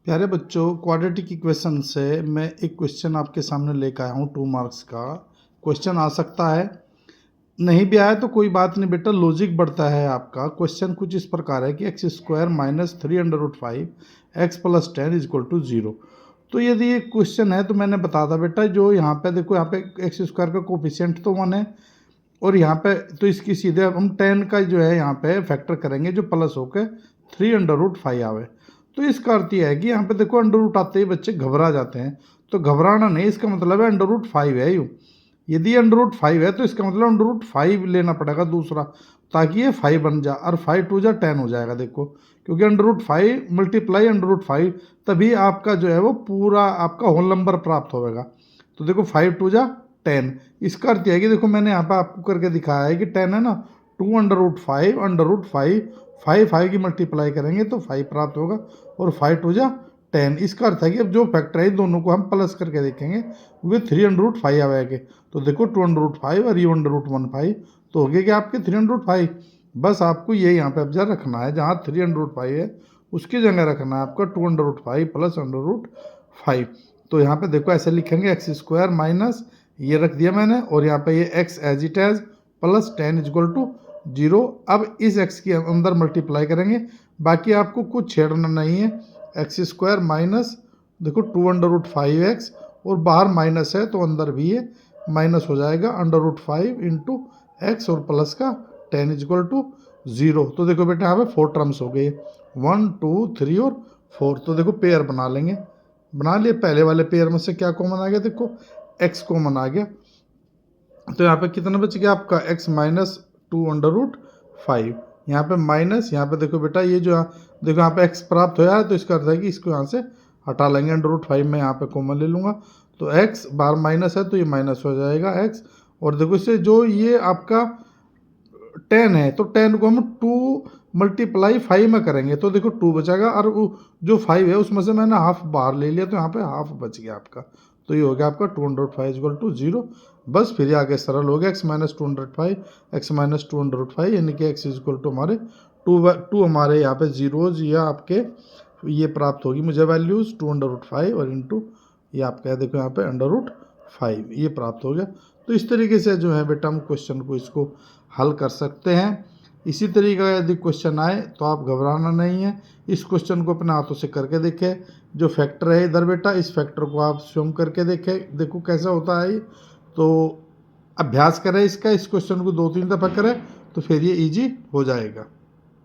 प्यारे बच्चों, quadratic equation से मैं एक क्वेश्चन आपके सामने लेकर आया हूँ 2 मार्क्स का। क्वेश्चन आ सकता है, नहीं भी आया तो कोई बात नहीं बेटा, लॉजिक बढ़ता है आपका। क्वेश्चन कुछ इस प्रकार है कि x square minus 3/5 x plus 10 equal to 0। तो यदि ये क्वेश्चन है तो मैंने बता था बेटा, जो यहाँ पे देखो, यहाँ पे एक्स स्क्वायर का कोफिशिएंट तो 1 है और यहाँ पे तो इसकी सीधे हम 10 का जो है यहाँ पे फैक्टर करेंगे जो प्लस होकर 3/5 आवे। तो इसका अर्थ यह है कि यहाँ पे देखो अंडर रूट आते ही बच्चे घबरा जाते हैं, तो घबराना नहीं, इसका मतलब है अंडर रूट 5 है यूँ। यदि अंडर रूट 5 है तो इसका मतलब अंडर रूट 5 लेना पड़ेगा दूसरा, ताकि ये 5 बन जाए और 5 2 जा 10 हो जाएगा। देखो, क्योंकि under root 5 multiply under root 5, तभी आपका जो है वो पूरा आपका होल नंबर प्राप्त होगा। तो देखो 5 2 जा 10, इसका अर्थ यह है कि देखो मैंने यहाँ पे आपको करके दिखाया है कि 10 है ना, 2/5 5 की मल्टीप्लाई करेंगे तो 5 प्राप्त होगा और 5 2 जा 10। इसका अर्थ है कि अब जो फैक्टर है दोनों को हम प्लस करके देखेंगे, वे 3/5 आएंगे। तो देखो 2/5 और ये √1/5, तो हो गया कि आपके 3/5। बस आपको ये यहाँ पे ऑब्जर्व रखना है, जहाँ 3/5 है उसकी जगह रखना है आपका 2/5 प्लस √5। तो यहाँ पे देखो ऐसे लिखेंगे, एक्स स्क्वायर माइनस ये रख दिया मैंने, और यहाँ पे ये x as it is plus 10 equal to 0। अब इस एक्स के अंदर मल्टीप्लाई करेंगे, बाकी आपको कुछ छेड़ना नहीं है। एक्स स्क्वायर माइनस देखो 2/5x, और बाहर माइनस है तो अंदर भी ये माइनस हो जाएगा, अंडर रूट 5 इंटू एक्स और प्लस का 10 इक्वल टू 0। तो देखो बेटा यहाँ पे 4 टर्म्स हो गए, 1 2 3 और 4। तो देखो पेयर बना लेंगे, बना लिए। पहले वाले पेयर में से क्या कॉमन आ गया, देखो एक्स कॉमन आ गया, तो यहाँ पे कितना बच गया आपका एक्स माइनस 2/5। यहाँ पे माइनस, यहाँ पे देखो बेटा ये जो देखो यहाँ पे एक्स प्राप्त होया है, तो इसका अर्थ है कि इसको यहाँ से हटा लेंगे, अंडर रूट 5 में यहाँ पे कॉमन ले लूँगा, तो एक्स बार माइनस है तो ये माइनस हो जाएगा एक्स। और देखो इससे जो ये आपका 10 है, तो 10 को हम 2 × 5 में करेंगे, तो देखो 2 बचेगा, और जो 5 है उसमें से मैंने हाफ बाहर ले लिया, तो यहाँ पे हाफ बच गया आपका। तो ये हो गया आपका 2/5 इक्वल टू 0। बस फिर आगे सरल हो गया, एक्स माइनस 2/5 यानी कि एक्स इक्वल टू हमारे 2 हमारे यहाँ पे जीरोज या आपके ये प्राप्त होगी मुझे वैल्यूज़ 2/5 और इंटू ये आपका देखो यहाँ पे अंडर रूट 5 ये प्राप्त हो गया। तो इस तरीके से जो है बेटा हम क्वेश्चन को इसको हल कर सकते हैं। इसी तरीके का यदि क्वेश्चन आए तो आप घबराना नहीं है, इस क्वेश्चन को अपने हाथों से करके देखें। जो फैक्टर है इधर बेटा, इस फैक्टर को आप स्वयं करके देखें, देखो कैसा होता है। तो अभ्यास करें इसका, इस क्वेश्चन को 2-3 दफ़ा करें तो फिर ये इजी हो जाएगा।